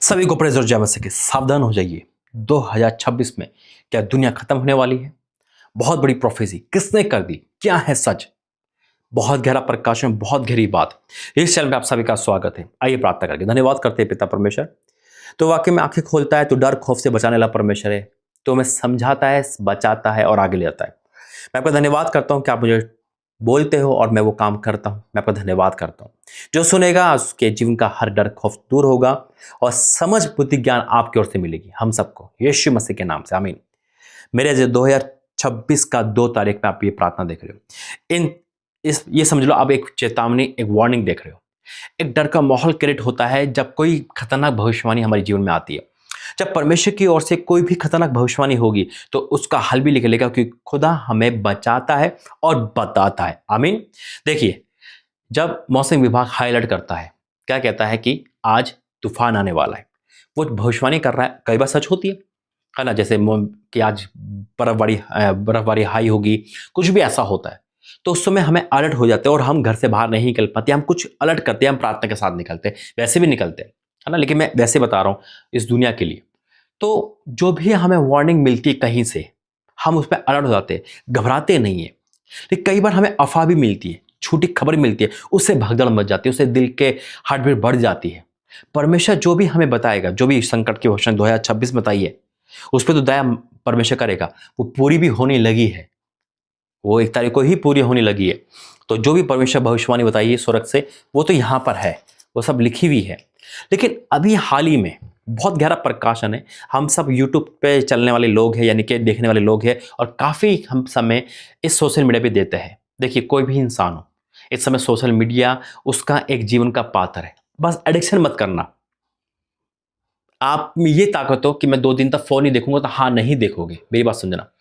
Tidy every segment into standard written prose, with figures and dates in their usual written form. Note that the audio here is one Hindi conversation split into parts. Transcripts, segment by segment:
सभी को प्रेज और जय मसीह की। सावधान हो जाइए, 2026 में क्या दुनिया खत्म होने वाली है। बहुत बड़ी प्रोफेसी किसने कर दी, क्या है सच। बहुत गहरा प्रकाशन, बहुत गहरी बात। इस चैनल में आप सभी का स्वागत है। आइए प्रार्थना करके धन्यवाद करते हैं पिता परमेश्वर। तो वाकई में आंखें खोलता है तो डर खौफ से बचाने वाला परमेश्वर है। तो हमें समझाता है, बचाता है और आगे ले जाता है। मैं आपका धन्यवाद करता हूं कि आप मुझे बोलते हो और मैं वो काम करता हूं। मैं आपका धन्यवाद करता हूं। जो सुनेगा उसके जीवन का हर डर खौफ दूर होगा और समझ बुद्धि ज्ञान आपकी ओर से मिलेगी हम सबको, यीशु मसीह के नाम से आमीन। मेरे जो 2026 का 2 तारीख में आप ये प्रार्थना देख रहे हो, ये समझ लो आप एक चेतावनी, एक वार्निंग देख रहे हो। एक डर का माहौल क्रिएट होता है जब कोई खतरनाक भविष्यवाणी हमारे जीवन में आती है। जब परमेश्वर की ओर से कोई भी खतरनाक भविष्यवाणी होगी तो उसका हल भी निकलेगा, क्योंकि खुदा हमें बचाता है और बताता है। आमीन। देखिए, जब मौसम विभाग हाई अलर्ट करता है, क्या कहता है कि आज तूफान आने वाला है, वो भविष्यवाणी कर रहा है। कई बार सच होती है ना, जैसे कि आज बर्फबारी हाई होगी, कुछ भी ऐसा होता है तो उस समय हमें अलर्ट हो जाते हैं और हम घर से बाहर नहीं निकल पाते। हम कुछ अलर्ट करते हैं, हम प्रार्थना के साथ निकलते हैं, वैसे भी निकलते हैं, है ना। लेकिन मैं वैसे बता रहा हूँ इस दुनिया के लिए। तो जो भी हमें वार्निंग मिलती है कहीं से, हम उस पर अलर्ट हो जाते हैं, घबराते नहीं है। लेकिन कई बार हमें अफवाह भी मिलती है, झूठी खबर मिलती है, उससे भगदड़ मच जाती है, उससे दिल के हार्टबीट बढ़ जाती है। परमेश्वर जो भी हमें बताएगा, जो भी संकट की घोषणा 2026 बताइए, उस पर तो दया परमेश्वर करेगा। वो पूरी भी होने लगी है, वो 1 तारीख को ही पूरी होने लगी है। तो जो भी परमेश्वर भविष्यवाणी बताइए स्वर्ग से, वो तो यहाँ पर है, वो सब लिखी हुई है। लेकिन अभी हाल ही में बहुत गहरा प्रकाशन है। हम सब यूट्यूब पे चलने वाले लोग हैं, यानी कि देखने वाले लोग हैं, और काफ़ी हम समय इस सोशल मीडिया पे देते हैं। देखिए, कोई भी इंसान हो, इस समय सोशल मीडिया उसका एक जीवन का पात्र है। बस एडिक्शन मत करना। आप में ये ताकत हो कि मैं 2 दिन तक फ़ोन नहीं देखूंगा, तो हाँ, नहीं देखोगे, मेरी बात समझना।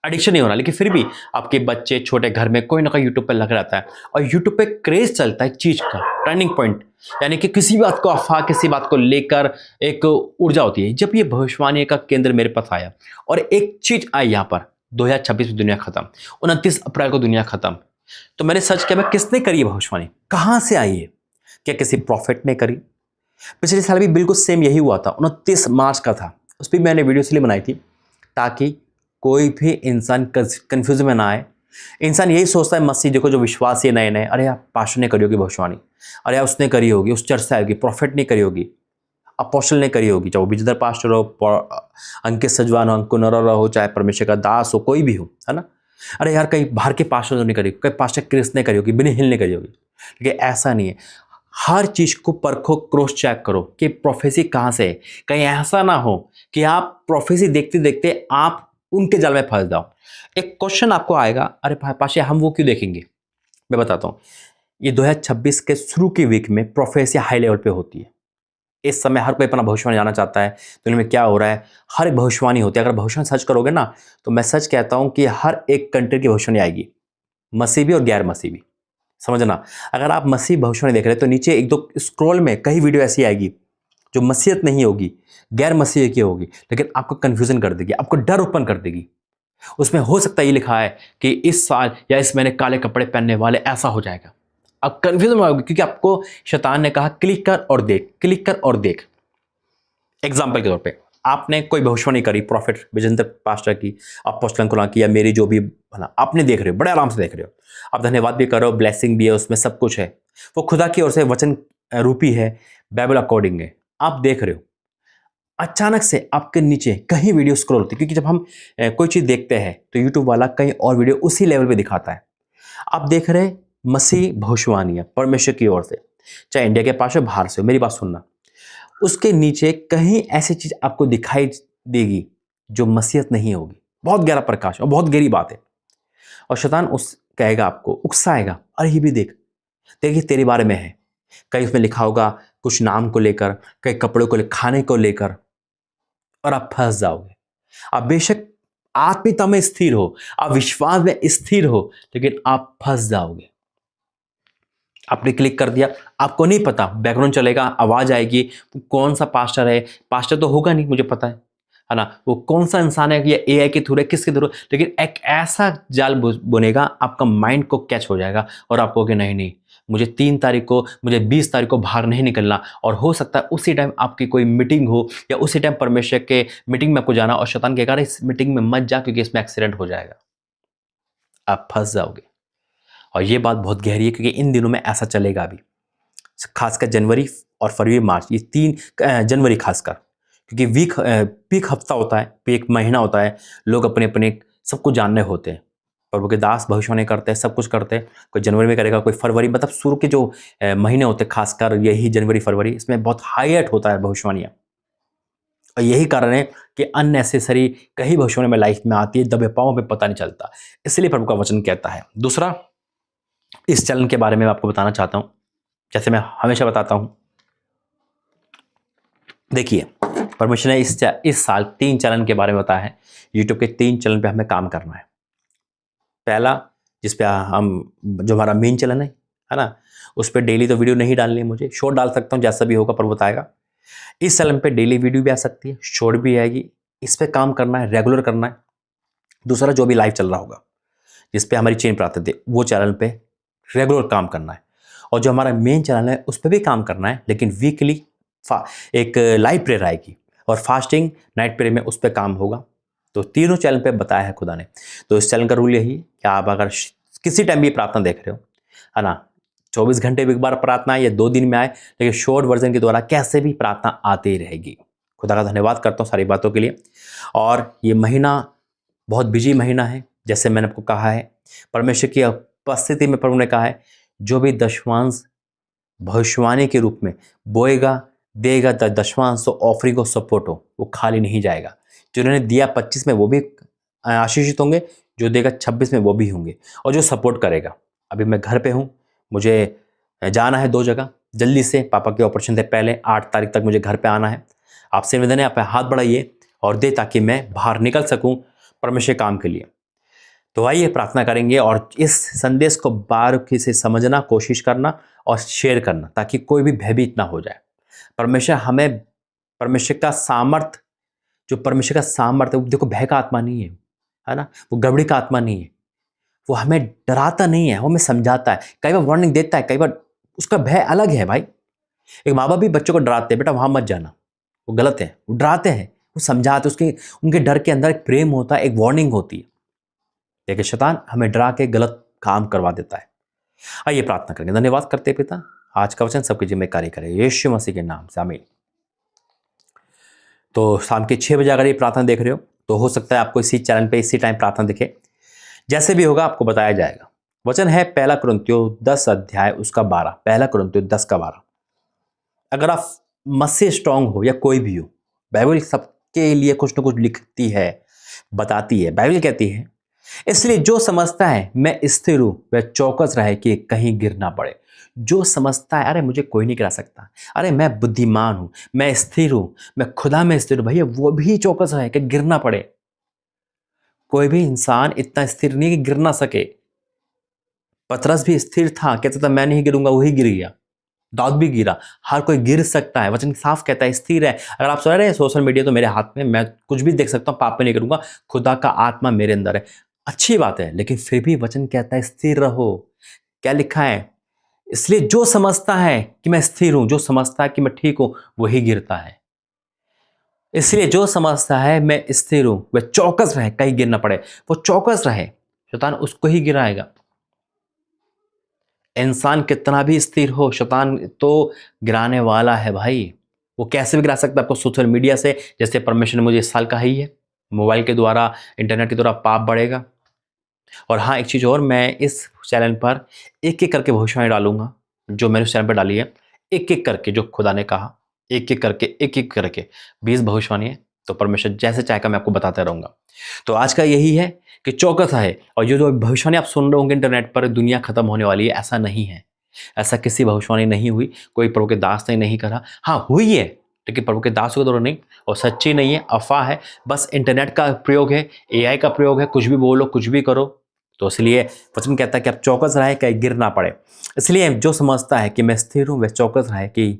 एडिक्शन नहीं होना, लेकिन फिर भी आपके बच्चे छोटे घर में कोई ना कोई यूट्यूब पे लग रहता है, और यूट्यूब पे क्रेज चलता है एक चीज़ का, टर्निंग पॉइंट, यानी कि किसी बात को अफवाह, किसी बात को लेकर एक ऊर्जा होती है। जब ये भविष्यवाणी का केंद्र मेरे पास आया और एक चीज़ आई यहाँ पर, 2026 में दुनिया खत्म, 29 अप्रैल को दुनिया खत्म, तो मैंने सर्च किया, मैं किसने करी ये भविष्यवाणी, कहाँ से आई है। क्या किसी प्रॉफिट ने करी? पिछले साल भी बिल्कुल सेम यही हुआ था, 29 मार्च का था। उस पर मैंने वीडियो इसलिए बनाई थी ताकि कोई भी इंसान कंफ्यूजन में ना आए। इंसान यही सोचता है, मसीह देखो जो विश्वास है नए नए, अरे यार पास्टर ने करी होगी भविष्यवाणी, अरे यार उसने करी होगी, उस चर्च से आएगी, प्रॉफिट ने करी होगी, अपोस्टल ने करी होगी, चाहे वो विजेंद्र पास्टर हो, अंकित सजवान हो, अंकु नरोरा हो, चाहे परमेश्वर का दास हो, कोई भी हो, है ना। अरे यार कहीं बाहर के पास्टर ने करी, कहीं पास्टर क्रिस ने करी होगी, बिनी हिल ने करी होगी। लेकिन ऐसा नहीं है। हर चीज को परखो, क्रॉस चेक करो कि प्रोफेसी कहाँ से है। कहीं ऐसा ना हो कि आप प्रोफेसी देखते देखते आप उनके जाल में फंस जाओ। एक क्वेश्चन आपको आएगा, अरे पाशा हम वो क्यों देखेंगे। मैं बताता हूँ, ये 2026 के शुरू की वीक में प्रोफेसी हाई लेवल पे होती है। इस समय हर कोई अपना भविष्यवाणी जानना चाहता है दुनिया में क्या हो रहा है। हर एक भविष्यवाणी होती है। अगर भविष्यवाणी सर्च करोगे ना, तो मैं सच कहता हूँ कि हर एक कंट्री की भविष्यवाणी आएगी, मसीह भी और गैर मसीह भी। समझना, अगर आप मसीह भविष्यवाणी देख रहे हैं तो नीचे 1-2 स्क्रॉल में कई वीडियो ऐसी आएगी जो मसीहत नहीं होगी, गैर मसीह की होगी, लेकिन आपको कंफ्यूजन कर देगी, आपको डर उत्पन्न कर देगी। उसमें हो सकता है ये लिखा है कि इस साल या इस महीने काले कपड़े पहनने वाले ऐसा हो जाएगा। आप कंफ्यूजन में होगी, क्योंकि आपको शैतान ने कहा क्लिक कर और देख, क्लिक कर और देख। एग्जाम्पल के तौर पे आपने कोई भविष्यवाणी करी, प्रॉफिट विजेंद्र पास्टर की, अपोस्टल अंकुर की, या मेरी जो भी बना, आपने देख रहे हो, बड़े आराम से देख रहे हो, आप धन्यवाद भी करो, ब्लेसिंग भी है उसमें, सब कुछ है। वो खुदा की ओर से वचन रूपी है, बाइबल अकॉर्डिंग है, आप देख रहे हो। अचानक से आपके नीचे कहीं वीडियो स्क्रॉल होती है, क्योंकि जब हम कोई चीज़ देखते हैं तो यूट्यूब वाला कहीं और वीडियो उसी लेवल पे दिखाता है। आप देख रहे मसीह भविष्यवाणी परमेश्वर की ओर से, चाहे इंडिया के पास हो, बाहर से हो, मेरी बात सुनना। उसके नीचे कहीं ऐसी चीज आपको दिखाई देगी जो मसीहत नहीं होगी। बहुत गहरा प्रकाश और बहुत गहरी बात है। और शैतान उस कहेगा, आपको उकसाएगा, अरे ये भी देख, देखिए तेरे बारे में है। कहीं उसमें लिखा होगा कुछ नाम को लेकर, कहीं कपड़ों को लेकर, खाने को लेकर, और आप फंस जाओगे। आप बेशक आत्मिकता में स्थिर हो, आप विश्वास में स्थिर हो, लेकिन आप फंस जाओगे। आपने क्लिक कर दिया, आपको नहीं पता, बैकग्राउंड चलेगा, आवाज आएगी, वो कौन सा पास्टर है, पास्टर तो होगा नहीं, मुझे पता है ना, वो कौन सा इंसान है, ये एआई के थ्रू है, किसके थ्रू, लेकिन एक ऐसा जाल बुनेगा, आपका माइंड को कैच हो जाएगा और आप कहोगे नहीं नहीं, मुझे 3 तारीख को, मुझे 20 तारीख को बाहर नहीं निकलना, और हो सकता है उसी टाइम आपकी कोई मीटिंग हो या उसी टाइम परमेश्वर के मीटिंग में आपको जाना, और शैतान कहेगा अरे इस मीटिंग में मत जा क्योंकि इसमें एक्सीडेंट हो जाएगा, आप फंस जाओगे। और ये बात बहुत गहरी है क्योंकि इन दिनों में ऐसा चलेगा अभी, खासकर जनवरी और फरवरी मार्च, ये 3 जनवरी खासकर, क्योंकि पीक हफ्ता होता है, पीक महीना होता है, लोग अपने अपने सबको जानने होते हैं, प्रभु के दास भविष्यवाणी करते हैं, सब कुछ करते हैं। कोई जनवरी में करेगा, कोई फरवरी, मतलब शुरू के जो महीने होते हैं खासकर यही जनवरी फरवरी, इसमें बहुत हाईलाइट होता है भविष्यवाणियाँ। और यही कारण है कि अननेसेसरी कहीं भविष्यवाणी में लाइफ में आती है, दबे पाँव पे पता नहीं चलता, इसलिए प्रभु का वचन कहता है। दूसरा, इस चलन के बारे में मैं आपको बताना चाहता हूँ, जैसे मैं हमेशा बताता हूँ। देखिए, परमेश्वर ने इस साल 3 चलन के बारे में बताया है। यूट्यूब के 3 चलन पे हमें काम करना है। पहला, जिस पे हम, जो हमारा मेन चलन है ना, उस पर डेली तो वीडियो नहीं डालनी है, मुझे शॉर्ट डाल सकता हूँ, जैसा भी होगा पर बताएगा। इस चलन पे डेली वीडियो भी आ सकती है, शॉर्ट भी आएगी, इस पे काम करना है, रेगुलर करना है। दूसरा, जो भी लाइव चल रहा होगा जिस पे हमारी चेन प्राप्त थी, वो चैनल पे रेगुलर काम करना है। और जो हमारा मेन चैनल है उस पर भी काम करना है, लेकिन वीकली एक लाइव प्रेयर आएगी और फास्टिंग नाइट प्रेयर में उस पर काम होगा। तो तीनों चैनल पे बताया है खुदा ने। तो इस चैनल का रूल यही है कि आप अगर किसी टाइम भी प्रार्थना देख रहे हो, है ना, 24 घंटे में एक बार प्रार्थना आए या 2 दिन में आए, लेकिन शॉर्ट वर्जन के द्वारा कैसे भी प्रार्थना आती रहेगी। खुदा का धन्यवाद करता हूँ सारी बातों के लिए। और ये महीना बहुत बिजी महीना है, जैसे मैंने आपको कहा है, परमेश्वर की उपस्थिति में प्रभु ने कहा है, जो भी दशवांश भविष्यवाणी के रूप में बोएगा, देगा दशवांश, तो ऑफरिंग को सपोर्ट हो, वो खाली नहीं जाएगा। जिन्होंने दिया 25 में वो भी आशीषित होंगे, जो देगा 26 में वो भी होंगे, और जो सपोर्ट करेगा। अभी मैं घर पे हूँ, मुझे जाना है 2 जगह जल्दी से, पापा के ऑपरेशन से पहले 8 तारीख तक मुझे घर पे आना है। आपसे निवेदन है, आप हाथ बढ़ाइए और दे, ताकि मैं बाहर निकल सकूँ परमेश्वर काम के लिए। तो आइए प्रार्थना करेंगे और इस संदेश को बारीकी से समझना, कोशिश करना और शेयर करना, ताकि कोई भी भयभीत ना हो जाए। परमेश्वर हमें, परमेश्वर का सामर्थ, जो परमेश्वर का सामर्थ है, वो देखो भय का आत्मा नहीं है ना, वो गड़बड़ी का आत्मा नहीं है। वो हमें डराता नहीं है, वो हमें समझाता है, कई बार वार्निंग देता है, कई बार उसका भय अलग है भाई। एक माँ बाप भी बच्चों को डराते हैं, बेटा वहां मत जाना, वो गलत है, वो डराते हैं, वो समझाते, उसके उनके डर के अंदर एक प्रेम होता है, एक वार्निंग होती है। लेकिन शैतान हमें डरा के गलत काम करवा देता है। आइए प्रार्थना करेंगे। धन्यवाद करते पिता, आज का वचन सबकी जिम्मेदारी करे, यीशु मसीह के नाम से, आमीन। तो शाम के 6 बजे अगर ये प्रार्थना देख रहे हो, तो हो सकता है आपको इसी चैनल पे इसी टाइम प्रार्थना दिखे। जैसे भी होगा आपको बताया जाएगा। वचन है 1 कुरिन्थियों 10 अध्याय उसका 12, 1 कुरिन्थियों 10 का 12। अगर आप मसीह स्ट्रांग हो या कोई भी हो, बाइबल सबके लिए कुछ ना कुछ लिखती है, बताती है। बाइबल कहती है, इसलिए जो समझता है मैं स्थिर हूं वह चौकस रहे कि कहीं गिर ना पड़े। जो समझता है अरे मुझे कोई नहीं गिरा सकता, अरे मैं बुद्धिमान हूं, मैं स्थिर हूं, मैं खुदा में स्थिर हूं, भैया वो भी चौकस रहे कि गिर ना पड़े। कोई भी इंसान इतना स्थिर नहीं कि गिर ना सके। पतरस भी स्थिर था, कहता था मैं नहीं गिरूंगा, वही गिर गया। दाऊद भी गिरा। हर कोई गिर सकता है, वचन साफ कहता है स्थिर है। अगर आप सोच रहे हैं सोशल मीडिया तो मेरे हाथ में, मैं कुछ भी देख सकता हूँ, पाप में नहीं करूंगा, खुदा का आत्मा मेरे अंदर है, अच्छी बात है, लेकिन फिर भी वचन कहता है स्थिर रहो। क्या लिखा है? इसलिए जो समझता है कि मैं स्थिर हूं, जो समझता है कि मैं ठीक हूं, वही गिरता है। इसलिए जो समझता है मैं स्थिर हूं वह चौकस रहे, कहीं गिर ना पड़े। वो चौकस रहे, शैतान उसको ही गिराएगा। इंसान कितना भी स्थिर हो, शैतान तो गिराने वाला है भाई। वो कैसे भी गिरा सकता है आपको, सोशल मीडिया से, जैसे परमेश्वर ने मुझे इस साल कहा ही है, मोबाइल के द्वारा, इंटरनेट के द्वारा पाप बढ़ेगा। और हाँ, एक चीज़ और, मैं इस चैनल पर एक एक करके भविष्यवाणी डालूंगा, जो मैंने उस चैनल पर डाली है, एक एक करके, जो खुदा ने कहा, एक एक करके 20 भविष्यवाणी है। तो परमेश्वर जैसे चाहेगा मैं आपको बताता रहूंगा। तो आज का यही है कि चौकस है। और ये जो भविष्यवाणी आप सुन रहे होंगे इंटरनेट पर, दुनिया खत्म होने वाली है, ऐसा नहीं है। ऐसा किसी भविष्यवाणी नहीं हुई, कोई प्रभु के दास ने नहीं करा। हाँ हुई है, लेकिन प्रभु के दासों के द्वारा नहीं, और सच्ची नहीं है, अफवाह है, बस इंटरनेट का प्रयोग है, AI का प्रयोग है, कुछ भी बोलो, कुछ भी करो। तो इसलिए वचन कहता है कि आप चौकस रहे, कहीं गिर ना पड़े। इसलिए जो समझता है कि मैं स्थिर हूं वह चौकस रहे कि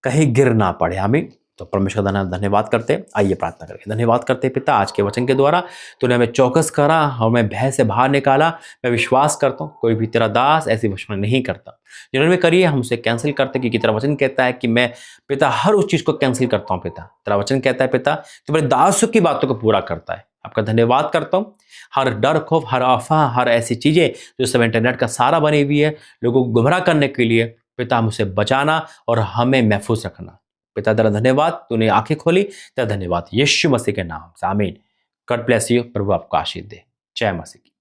कहीं गिर ना पड़े। आमीन। तो परमेश्वर का धन्यवाद करते हैं। आइए प्रार्थना करें। धन्यवाद करते हैं पिता, आज के वचन के द्वारा तूने हमें चौकस करा, हमें भय से बाहर निकाला। मैं विश्वास करता हूँ कोई भी तेरा दास ऐसी वचन नहीं करता। जिन्होंने करिए हम उसे कैंसिल करते, क्योंकि तेरा वचन कहता है कि मैं पिता हर उस चीज को कैंसिल करता हूँ। पिता तेरा वचन कहता है पिता तो मेरे दासों की बातों को पूरा करता है। आपका धन्यवाद करता हूँ। हर डर खौफ, हर अफवाह, हर ऐसी चीजें जो सब इंटरनेट का सहारा बनी हुई है लोगों को गुमराह करने के लिए, पिता हम उसे बचाना और हमें महफूज रखना। पिता तेरा धन्यवाद, तूने आंखें खोली, तेरा धन्यवाद यीशु मसीह के नाम से, आमीन। God bless you. प्रभु आपको आशीष दे। जय मसीह की।